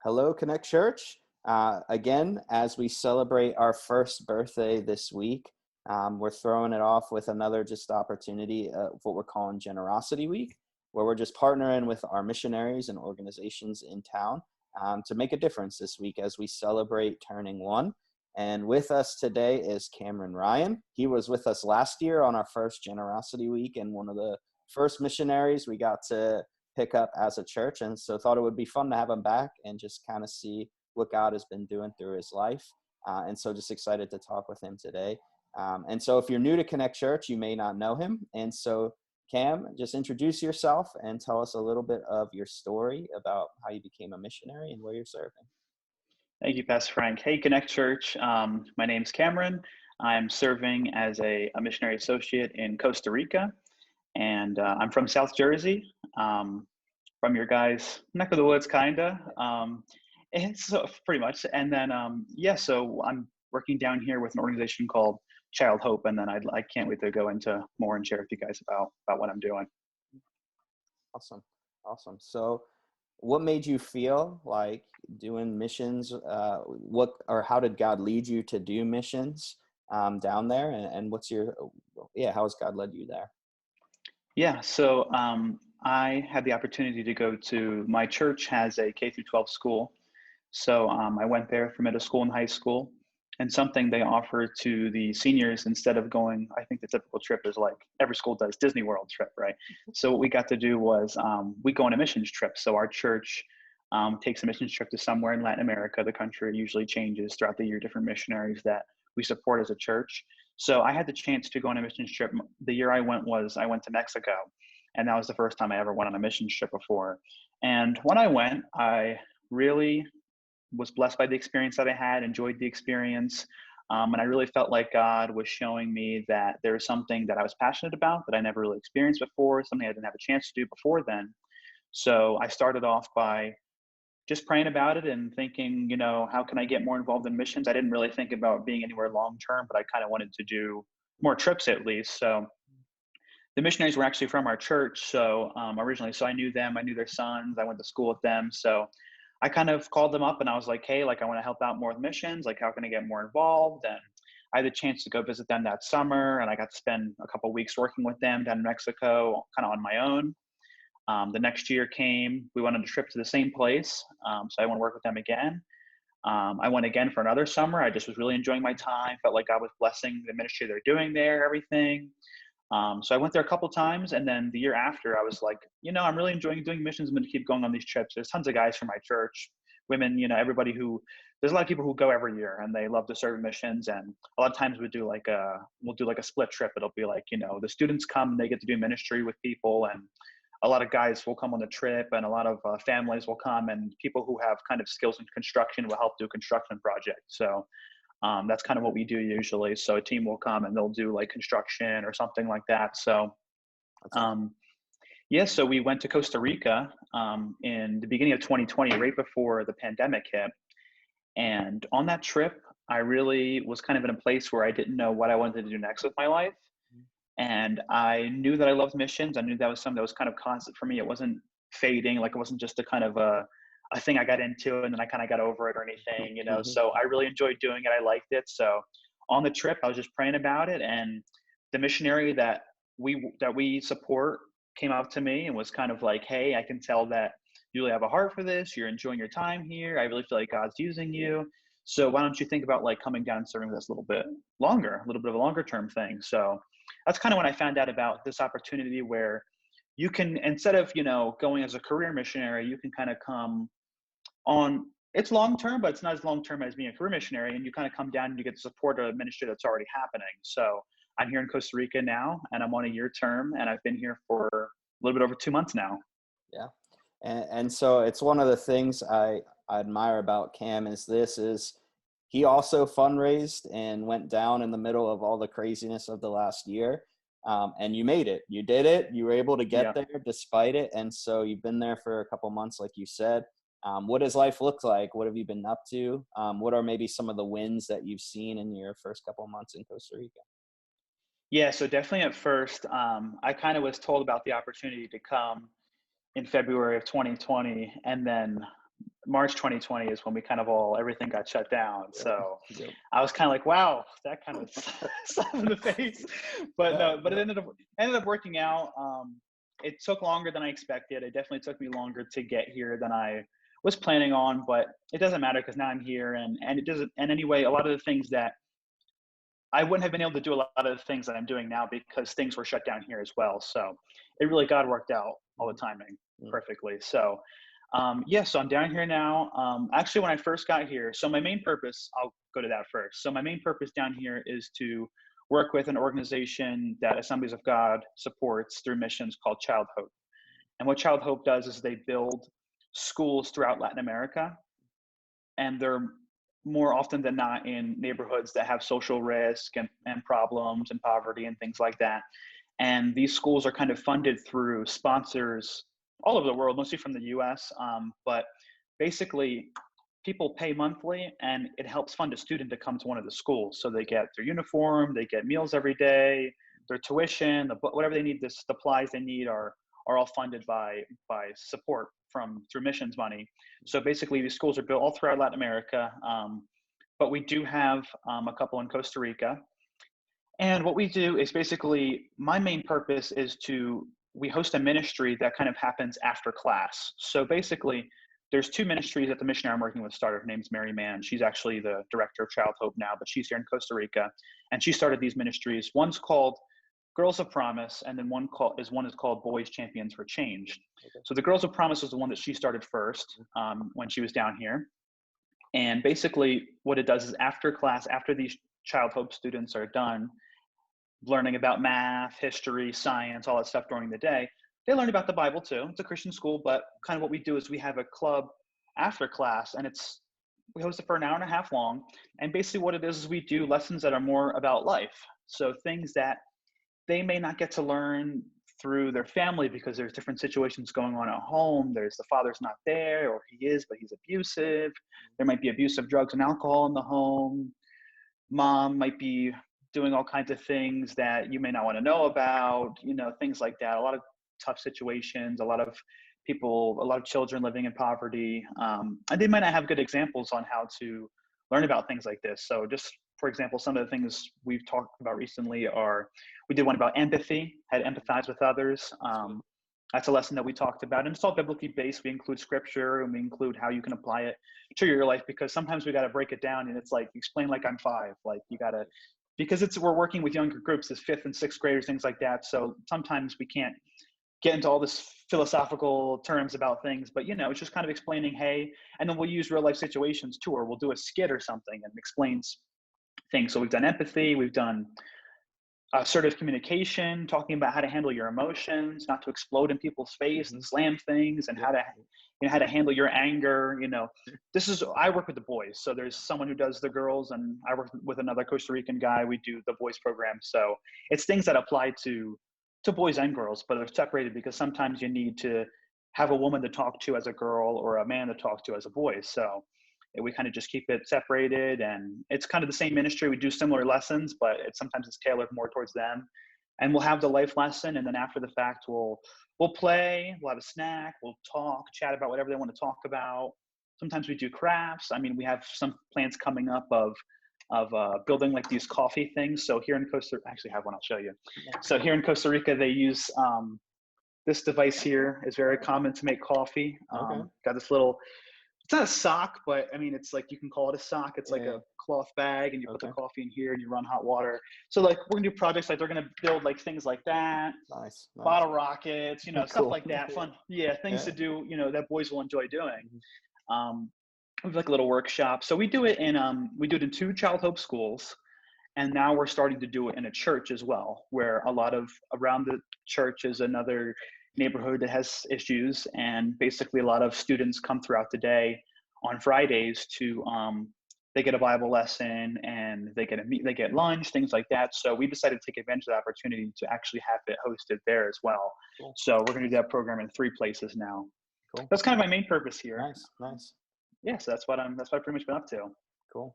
Hello, Connect Church. Again, as we celebrate our first birthday this week, we're throwing it off with another just opportunity of what we're calling Generosity Week, where we're just partnering with our missionaries and organizations in town to make a difference this week as we celebrate turning one. And with us today is Cameron Ryan. He was with us last year on our first Generosity Week and one of the first missionaries we got to pick up as a church, and so thought it would be fun to have him back and just kind of see what God has been doing through his life. And so just excited to talk with him today. And so if you're new to Connect Church, you may not know him. And so Cam, just introduce yourself and tell us a little bit of your story about how you became a missionary and where you're serving. Thank you, Pastor Frank. Hey, Connect Church. My name's Cameron. I'm serving as a missionary associate in Costa Rica, and I'm from South Jersey, from your guys' neck of the woods, kinda. It's pretty much. And then, so I'm working down here with an organization called Child Hope, and then I can't wait to go into more and share with you guys about what I'm doing. Awesome. So what made you feel like doing missions? How did God lead you to do missions down there? And how has God led you there? Yeah, so I had the opportunity to go to, my church has a K through 12 school. So I went there for middle school and high school. And something they offer to the seniors, instead of going, I think the typical trip is like every school does, Disney World trip, right? So what we got to do was we go on a missions trip. So our church takes a missions trip to somewhere in Latin America. The country usually changes throughout the year, different missionaries that we support as a church. So I had the chance to go on a missions trip. The year I went to Mexico, and that was the first time I ever went on a missions trip before. And when I went, I really was blessed by the experience that I had, enjoyed the experience. And I really felt like God was showing me that there was something that I was passionate about that I never really experienced before, something I didn't have a chance to do before then. So I started off by just praying about it and thinking, how can I get more involved in missions? I didn't really think about being anywhere long term, but I kind of wanted to do more trips at least. So the missionaries were actually from our church. So originally, so I knew them, I knew their sons, I went to school with them. So I kind of called them up and I was like, hey, like I want to help out more with missions. Like, how can I get more involved? And I had the chance to go visit them that summer, and I got to spend a couple of weeks working with them down in Mexico, kind of on my own. The next year came, we went on a trip to the same place. So I want to work with them again. I went again for another summer. I just was really enjoying my time. Felt like God was blessing the ministry they're doing there, everything. So I went there a couple times, and then the year after, I was like, I'm really enjoying doing missions. I'm going to keep going on these trips. There's tons of guys from my church, women, everybody there's a lot of people who go every year, and they love to serve missions. And a lot of times we'll do like a split trip. It'll be like, the students come and they get to do ministry with people, and a lot of guys will come on the trip, and a lot of families will come, and people who have kind of skills in construction will help do construction projects. So that's kind of what we do usually. So a team will come and they'll do like construction or something like that. So, so we went to Costa Rica in the beginning of 2020, right before the pandemic hit. And on that trip, I really was kind of in a place where I didn't know what I wanted to do next with my life. And I knew that I loved missions. I knew that was something that was kind of constant for me. It wasn't fading. Like, it wasn't just a kind of a thing I got into and then I kind of got over it or anything, So I really enjoyed doing it. I liked it. So on the trip, I was just praying about it, and the missionary that we support came up to me and was kind of like, hey, I can tell that you really have a heart for this. You're enjoying your time here. I really feel like God's using you. So why don't you think about like coming down and serving with us a little bit of a longer term thing. So that's kind of when I found out about this opportunity where you can, instead of, going as a career missionary, you can kind of come on. It's long term, but it's not as long term as being a career missionary. And you kind of come down and you get to support a ministry that's already happening. So I'm here in Costa Rica now, and I'm on a year term, and I've been here for a little bit over 2 months now. Yeah. And so it's one of the things I admire about Cam is he also fundraised and went down in the middle of all the craziness of the last year. And you made it. You did it. You were able to get there despite it. And so you've been there for a couple months, like you said. What does life look like? What have you been up to? What are maybe some of the wins that you've seen in your first couple months in Costa Rica? Yeah, so definitely at first, I kind of was told about the opportunity to come in February of 2020. And then March 2020 is when we kind of everything got shut down. Yep. So Yep. I was kind of like, wow, that kind of slap in the face. But Yeah. no, but it Yeah. ended up working out. It took longer than I expected. It definitely took me longer to get here than I was planning on, but it doesn't matter because now I'm here, and it doesn't. And anyway, a lot of the things that I wouldn't have been able to do a lot of the things that I'm doing now because things were shut down here as well. So it really God worked out all the Mhm. timing Mm. perfectly. So yeah, so I'm down here now. Actually, when I first got here, so my main purpose, I'll go to that first. So my main purpose down here is to work with an organization that Assemblies of God supports through missions called Child Hope. And what Child Hope does is they build schools throughout Latin America, and they're more often than not in neighborhoods that have social risk and problems and poverty and things like that. And these schools are kind of funded through sponsors all over the world, mostly from the US. But basically, people pay monthly and it helps fund a student to come to one of the schools. So they get their uniform, they get meals every day, their tuition, whatever they need, the supplies they need are all funded by support from through missions money. So basically, these schools are built all throughout Latin America, but we do have a couple in Costa Rica. And what we do is basically, my main purpose is we host a ministry that kind of happens after class. So basically, there's two ministries that the missionary I'm working with started. Her name's Mary Mann. She's actually the director of Child Hope now, but she's here in Costa Rica. And she started these ministries. One's called Girls of Promise, and then one is called Boys Champions for Change. Okay. So the Girls of Promise was the one that she started first when she was down here. And basically, what it does is after class, after these Child Hope students are done learning about math, history, science, all that stuff during the day, they learn about the Bible too. It's a Christian school, but kind of what we do is we have a club after class, and we host it for an hour and a half long. And basically, what it is we do lessons that are more about life. So things that they may not get to learn through their family because there's different situations going on at home. There's the father's not there, or he is, but he's abusive. There might be abuse of drugs and alcohol in the home. Mom might be doing all kinds of things that you may not want to know about, things like that. A lot of tough situations, a lot of people, a lot of children living in poverty. And they might not have good examples on how to learn about things like this. So just for example, some of the things we've talked about recently we did one about empathy, how to empathize with others. That's a lesson that we talked about, and it's all biblically based. We include scripture and we include how you can apply it to your life, because sometimes we got to break it down and it's like, explain like I'm five, like you got to, because we're working with younger groups as fifth and sixth graders, things like that. So sometimes we can't get into all this philosophical terms about things, but it's just kind of explaining, hey, and then we'll use real life situations too, or we'll do a skit or something and explains things. So we've done empathy, we've done assertive communication, talking about how to handle your emotions, not to explode in people's face and slam things, and Yep. how to handle your anger. I work with the boys, so there's someone who does the girls, and I work with another Costa Rican guy. We do the boys program, so it's things that apply to boys and girls, but they're separated because sometimes you need to have a woman to talk to as a girl or a man to talk to as a boy. So we kind of just keep it separated, and it's kind of the same ministry. We do similar lessons, but sometimes it's tailored more towards them. And we'll have the life lesson, and then after the fact, we'll play, we'll have a snack, we'll talk, chat about whatever they want to talk about. Sometimes we do crafts. I mean, we have some plans coming up of building like these coffee things. So here in I actually have one, I'll show you. So here in Costa Rica, they use this device here is very common to make coffee. Okay. Got this little, it's not a sock, but I mean, it's like, you can call it a sock. It's like a cloth bag, and you put the coffee in here and you run hot water. So like, we're gonna do projects like, they're gonna build like things like that. Nice. Bottle rockets, stuff Cool. like that. Fun. Yeah. Things to do, that boys will enjoy doing. Mhm. We have like a little workshop. So we do it in two Child Hope schools. And now we're starting to do it in a church as well, where around the church is another neighborhood that has issues. And basically a lot of students come throughout the day on Fridays they get a Bible lesson, and they get lunch, things like that. So we decided to take advantage of the opportunity to actually have it hosted there as well. Cool. So we're going to do that program in 3 places now. Cool. That's kind of my main purpose here. Nice. Yeah. So that's what I've pretty much been up to. Cool.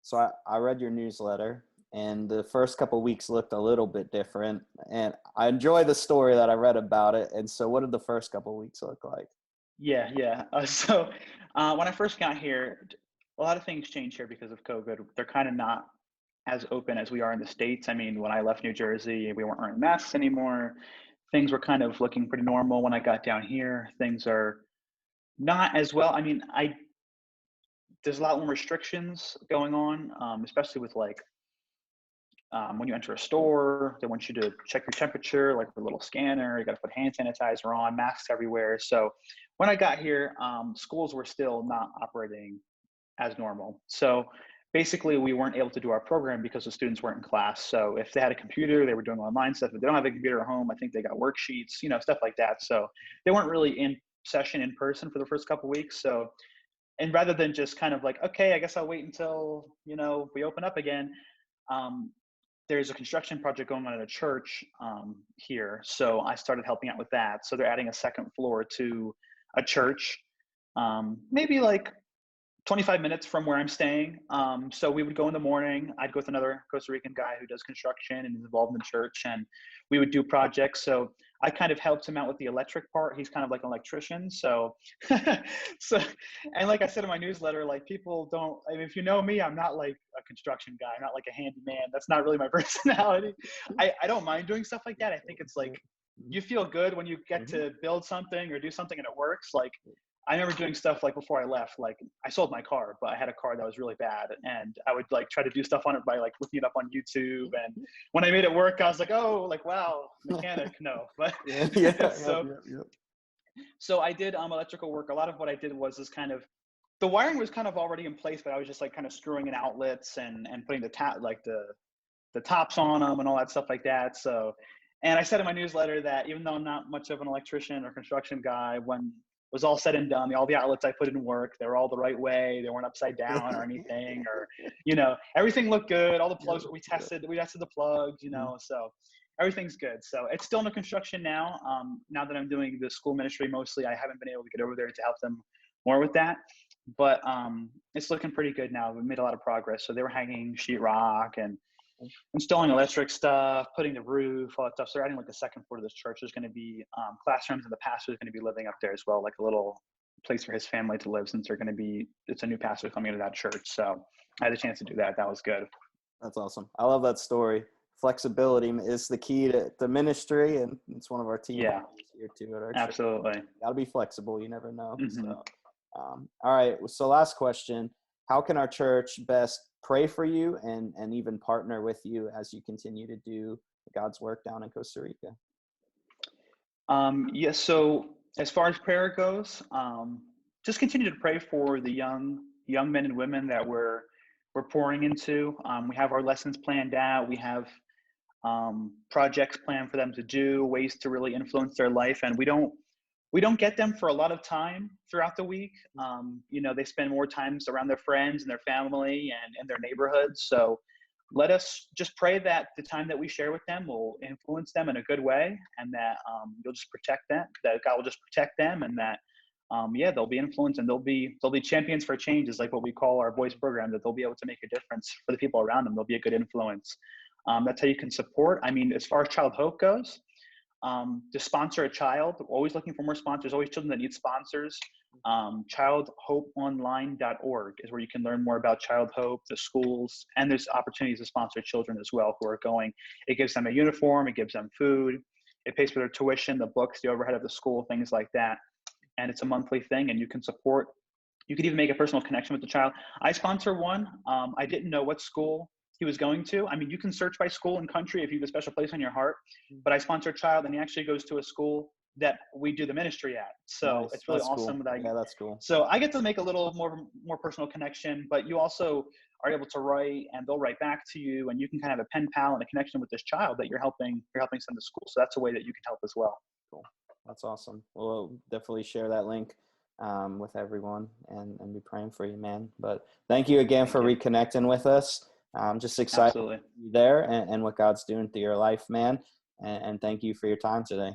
So I read your newsletter, and the first couple of weeks looked a little bit different, and I enjoy the story that I read about it. And so what did the first couple of weeks look like? Yeah, yeah. When I first got here, a lot of things changed here because of COVID. They're kind of not as open as we are in the States. I mean, when I left New Jersey, we weren't wearing masks anymore. Things were kind of looking pretty normal. When I got down here, things are not as well. I mean, I there's a lot more restrictions going on, especially with like when you enter a store, they want you to check your temperature, like with a little scanner. You got to put hand sanitizer on, masks everywhere. So when I got here, schools were still not operating as normal. So basically, we weren't able to do our program because the students weren't in class. So if they had a computer, they were doing online stuff. If they don't have a computer at home, I think they got worksheets, stuff like that. So they weren't really in session in person for the first couple of weeks. So, and rather than just kind of like, okay, I guess I'll wait until we open up again. Um, there's a construction project going on at a church here, so I started helping out with that. So they're adding a second floor to a church, maybe like 25 minutes from where I'm staying. So we would go in the morning. I'd go with another Costa Rican guy who does construction and is involved in the church, and we would do projects. So I kind of helped him out with the electric part. He's kind of like an electrician. So, so, and like I said in my newsletter, like people don't, I mean, if you know me, I'm not like a construction guy. I'm not like a handyman. That's not really my personality. I don't mind doing stuff like that. I think it's like, you feel good when you get to build something or do something and it works. Like, I remember doing stuff like before I left, like I sold my car, but I had a car that was really bad. And I would like try to do stuff on it by like looking it up on YouTube. And when I made it work, I was like, oh, like, wow, mechanic, no. But Yeah, yeah, so, yep. so I did electrical work. A lot of what I did was this kind of, the wiring was kind of already in place, but I was just like kind of screwing in outlets and putting the tops on them and all that stuff like that. So, and I said in my newsletter that even though I'm not much of an electrician or construction guy, when it was all said and done, all the outlets I put in work, they were all the right way. They weren't upside down or anything, or, everything looked good. All the plugs we tested the plugs, so everything's good. So it's still in the construction now. Now that I'm doing the school ministry, mostly, I haven't been able to get over there to help them more with that. But it's looking pretty good now. We made a lot of progress. So they were hanging sheetrock and installing electric stuff, putting the roof, all that stuff. So they're adding like a second floor to this church. There's going to be classrooms, and the pastor is going to be living up there as well, like a little place for his family to live, since it's a new pastor coming into that church. So I had a chance to do that. That was good. That's awesome. I love that story. Flexibility is the key to the ministry, and it's one of our team Yeah, here too at our church. absolutely. Got to be flexible. You never know. Mm-hmm. So, all right. So last question. How can our church best pray for you and even partner with you as you continue to do God's work down in Costa Rica? Yes. So as far as prayer goes, just continue to pray for the young men and women that we're pouring into. We have our lessons planned out. We have projects planned for them to do, ways to really influence their life, and we don't get them for a lot of time throughout the week. They spend more times around their friends and their family and in their neighborhoods. So let us just pray that the time that we share with them will influence them in a good way, and that you'll just protect them, that God will just protect them, and that they'll be influenced, and they'll be champions for change, is like what we call our voice program, that they'll be able to make a difference for the people around them. They'll be a good influence. That's how you can support. I mean, as far as Child Hope goes, to sponsor a child, always looking for more sponsors, always children that need sponsors. Childhopeonline.org is where you can learn more about Child Hope, the schools, and there's opportunities to sponsor children as well who are going. It gives them a uniform, it gives them food, it pays for their tuition, the books, the overhead of the school, things like that. And it's a monthly thing, and you can support. You could even make a personal connection with the child. I sponsor one. I didn't know what school he was going to. I mean, you can search by school and country if you have a special place on your heart, but I sponsor a child, and he actually goes to a school that we do the ministry at. So Nice. it's really That's awesome. cool. That That's cool. So I get to make a little more personal connection, but you also are able to write, and they'll write back to you, and you can kind of have a pen pal and a connection with this child that you're helping send to school. So that's a way that you can help as well. Cool. That's awesome. We'll definitely share that link with everyone and be praying for you, man. But thank you again for reconnecting with us. I'm just excited Absolutely. to be there and what God's doing through your life, man. And thank you for your time today.